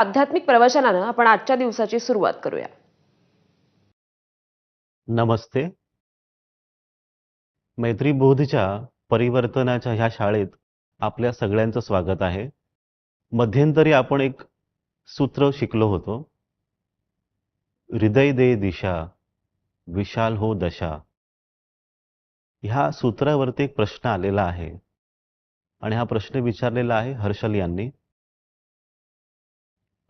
आध्यात्मिक प्रवचनानं आपण आजच्या दिवसाची सुरुवात करूया. नमस्ते. मैत्रीबोधच्या परिवर्तनाच्या ह्या शाळेत आपल्या सगळ्यांचं स्वागत आहे. मध्यंतरी आपण एक सूत्र शिकलो होतो. हृदय दे दिशा, विशाल हो दशा. ह्या सूत्रावरती एक प्रश्न आलेला आहे आणि हा प्रश्न विचारलेला आहे हर्षल यांनी.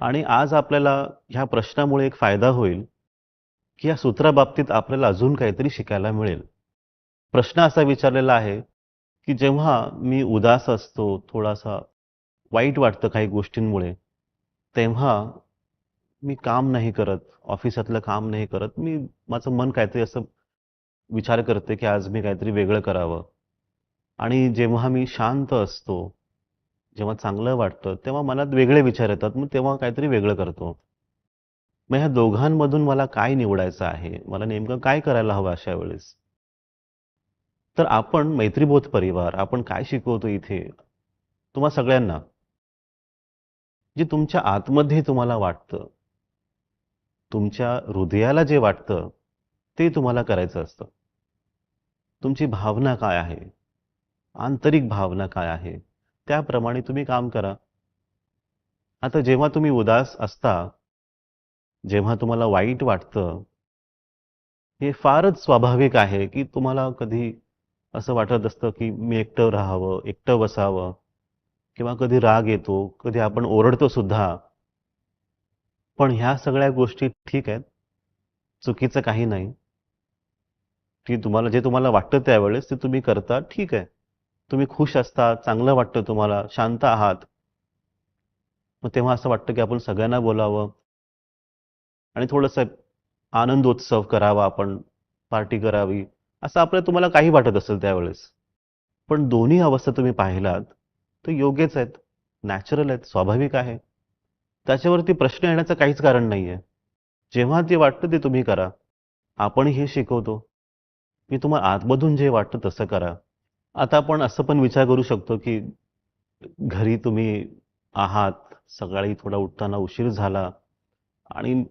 आणि आज आपल्याला ह्या प्रश्नामुळे एक फायदा होईल की या सूत्राबाबतीत आपल्याला अजून काहीतरी शिकायला मिळेल. प्रश्न असा विचारलेला आहे की जेव्हा मी उदास असतो, थोडासा वाईट वाटतं काही गोष्टींमुळे, तेव्हा मी काम नाही करत, ऑफिसातलं काम नाही करत. माझं मन काहीतरी असं विचार करते की आज मी काहीतरी वेगळं करावं. आणि जेव्हा मी शांत असतो, जेव्हा चांगलं वाटतं, तेव्हा मनात वेगळे विचार येतात. मग तेव्हा काहीतरी वेगळं करतो. मग ह्या दोघांमधून मला काय निवडायचं आहे? मला नेमकं काय करायला हवं अशा वेळेस? तर आपण मैत्रीबोध परिवार आपण काय शिकवतो इथे तुम्हा सगळ्यांना, जे तुमच्या आतमध्ये तुम्हाला वाटतं, तुमच्या हृदयाला जे वाटतं ते तुम्हाला करायचं असतं. तुमची भावना काय आहे, आंतरिक भावना काय आहे, त्याप्रमाणे तुम्ही काम करा. आता जेव्हा तुम्ही उदास असता, जेव्हा तुम्हाला वाईट वाटतं, हे फारच स्वाभाविक आहे की तुम्हाला कधी असं वाटत असतं की मी एकटं राहावं, एकटं बसावं, किंवा कधी राग येतो, कधी आपण ओरडतो सुद्धा. पण ह्या सगळ्या गोष्टी ठीक आहेत, चुकीचं काही नाही. की जे तुम्हाला वाटतं त्यावेळेस ते तुम्ही करता, ठीक आहे. तुम्ही खुश असता, चांगलं वाटतं तुम्हाला, शांत आहात. मग तेव्हा असं वाटतं की आपण सगळ्यांना बोलावं आणि थोडंसं आनंदोत्सव करावा, आपण पार्टी करावी, असं तुम्हाला काही वाटत असेल त्यावेळेस. पण दोन्ही अवस्था तुम्ही पाहिलात तर योग्यच आहेत, नॅचरल आहेत, स्वाभाविक आहे. त्याच्यावरती प्रश्न येण्याचं काहीच कारण नाहीये. जेव्हा जे वाटतं ते तुम्ही करा. आपण हे शिकवतो की तुम्हाला आतमधून जे वाटतं तसं करा. आता आपण असं पण विचार करू शकतो की घरी तुम्ही आहात, सकाळी थोडा उठताना उशीर झाला आणि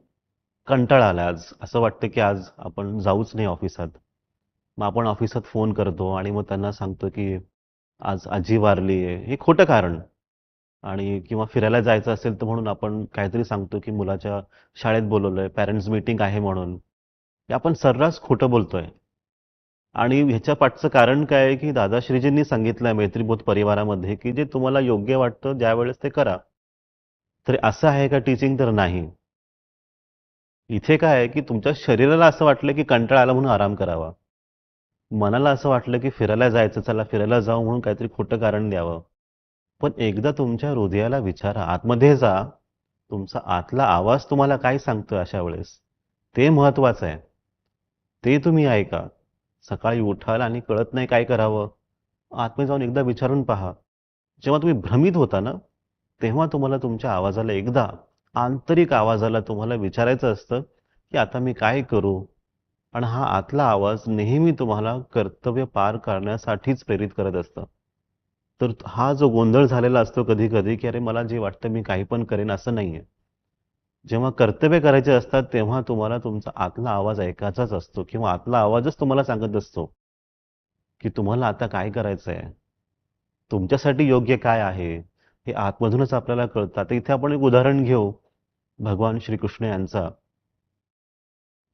कंटाळा आला, आज असं वाटतं की आज आपण जाऊच नाही ऑफिसात. मग आपण ऑफिसात फोन करतो आणि मग त्यांना सांगतो की आज आजी वारली आहे, हे खोटं कारण. आणि किंवा फिरायला जायचं असेल तर म्हणून आपण काहीतरी सांगतो की मुलाच्या शाळेत बोलवलंय, पॅरेंट्स मीटिंग आहे म्हणून. हे आपण सर्रास खोटं बोलतोय. आणि ह्याच्या पाठचं कारण काय आहे की दादाश्रीजींनी सांगितलंय मैत्रीबोध परिवारामध्ये की जे तुम्हाला योग्य वाटतं ज्यावेळेस ते करा. तर असं आहे का टीचिंग? तर नाही. इथे काय आहे की तुमच्या शरीराला असं वाटलं की कंटाळा आला म्हणून आराम करावा, मनाला असं वाटलं की फिरायला जायचं, चला फिरायला जाऊ म्हणून काहीतरी खोटं कारण द्यावं. पण एकदा तुमच्या हृदयाला विचारा, आतमध्ये जा, तुमचा आतला आवाज तुम्हाला काय सांगतोय अशा वेळेस, ते महत्वाचं आहे. ते तुम्ही ऐका. सकाळी उठाल आणि कळत नाही काय करावं, आतमध्ये जाऊन एकदा विचारून पहा. जेव्हा तुम्ही भ्रमित होता ना, तेव्हा तुम्हाला तुमच्या आवाजाला एकदा, आंतरिक आवाजाला तुम्हाला विचारायचं असतं की आता मी काय करू. आणि हा आतला आवाज नेहमी तुम्हाला कर्तव्य पार करण्यासाठीच प्रेरित करत असतं. तर हा जो गोंधळ झालेला असतो कधी कधी की अरे मला जे वाटतं मी काही पण करेन, असं नाहीये. जेव्हा कर्तव्य करायचे असतात तेव्हा तुम्हाला तुमचा आतला आवाज ऐकायचाच असतो, किंवा आतला आवाजच तुम्हाला सांगत असतो की तुम्हाला आता काय करायचंय, तुमच्यासाठी योग्य काय आहे, हे आतमधूनच आपल्याला कळतं. आता इथे आपण एक उदाहरण घेऊ भगवान श्रीकृष्ण यांचा,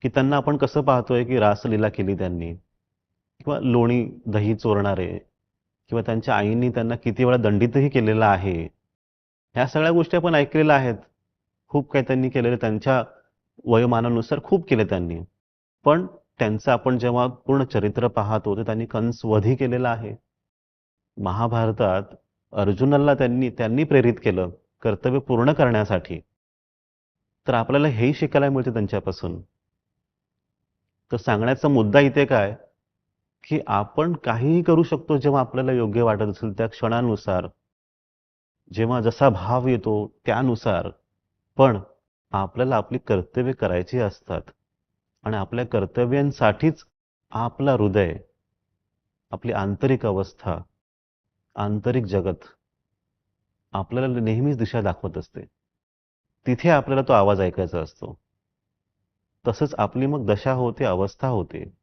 की त्यांना आपण कसं पाहतोय की रासलीला केली त्यांनी, किंवा लोणी दही चोरणारे, किंवा त्यांच्या आईंनी त्यांना किती वेळा दंडितही केलेलं आहे. ह्या सगळ्या गोष्टी आपण ऐकलेल्या आहेत. खूप काही त्यांनी केलेलं, त्यांच्या वयोमानानुसार खूप केले त्यांनी. पण त्यांचं आपण जेव्हा पूर्ण चरित्र पाहतो तर त्यांनी कंसवधी केलेला आहे. महाभारतात अर्जुनाला त्यांनी त्यांनी प्रेरित केलं कर्तव्य पूर्ण करण्यासाठी. तर आपल्याला हेही शिकायला मिळते त्यांच्यापासून. तर सांगण्याचा मुद्दा इथे काय, की आपण काहीही करू शकतो जेव्हा आपल्याला योग्य वाटत असेल त्या क्षणानुसार, जेव्हा जसा भाव येतो त्यानुसार. पण आपल्याला आपली कर्तव्य करायची असतात आणि आपल्या कर्तव्यांसाठीच आपला हृदय, आपली आंतरिक अवस्था, आंतरिक जगत आपल्याला नेहमीच दिशा दाखवत असते. तिथे आपल्याला तो आवाज ऐकायचा असतो. तसंच आपली मग दशा होते, अवस्था होते.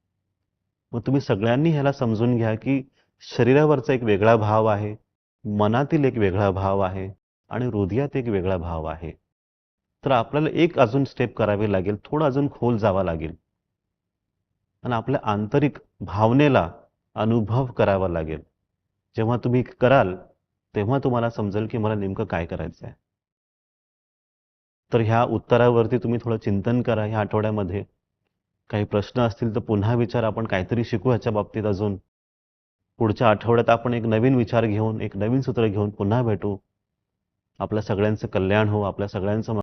मग तुम्ही सगळ्यांनी ह्याला समजून घ्या, की शरीरावरचा एक वेगळा भाव आहे, मनातील एक वेगळा भाव आहे आणि हृदयात एक वेगळा भाव आहे. तर आपल्याला एक अजून स्टेप करावी लागेल, थोडं अजून खोल जावं लागेल आणि आपल्या आंतरिक भावनेला अनुभव करावा लागेल. जेव्हा तुम्ही कराल, तेव्हा तुम्हाला समजेल, की मला नेमकं काय करायचं आहे. तर ह्या उत्तरावरती तुम्ही थोडं चिंतन करा ह्या आठवड्यामध्ये. काही प्रश्न असतील तर पुन्हा विचारा. आपण काहीतरी शिकू ह्याच्या बाबतीत अजून. पुढच्या आठवड्यात आपण एक नवीन विचार घेऊन, एक नवीन सूत्र घेऊन पुन्हा भेटू. आपल्या सगळ्यांचं कल्याण हो. आपल्या सगळ्यांचं